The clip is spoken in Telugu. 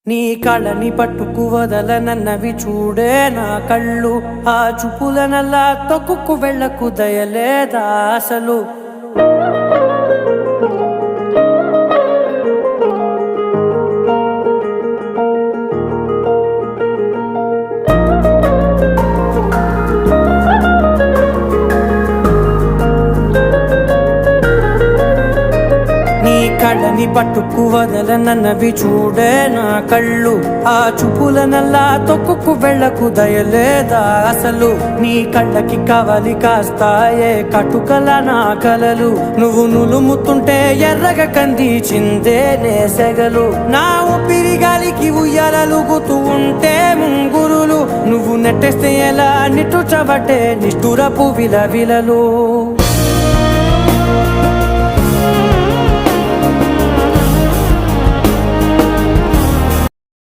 నీ కళని పట్టుకు వదలనన్నవి చూడే నా కళ్ళు, ఆ చూపులనల్లా తొక్కుకు వెళ్ళకు దయలేదా అసలు. కళ్ళని పట్టుకు వదలనన్నవి చూడే నా కళ్ళు, ఆ చూపులనల్లా తొక్కుకు వెళ్ళకు దయలేదా అసలు. నీ కళ్ళకి కవలి కాస్తాయే కటుకల నా కలలు, నువ్వు నులుముతుంటే ఎర్రగ కంది చిందే నేసెగలు. నా ఊపిరి గాలికి ఉయ్యాలలుగుతూ ఉంటే ముంగురులు, నువ్వు నెట్టేస్తే ఎలా నిట్టుచబట్టే నిష్ఠురపు విలవిలలు.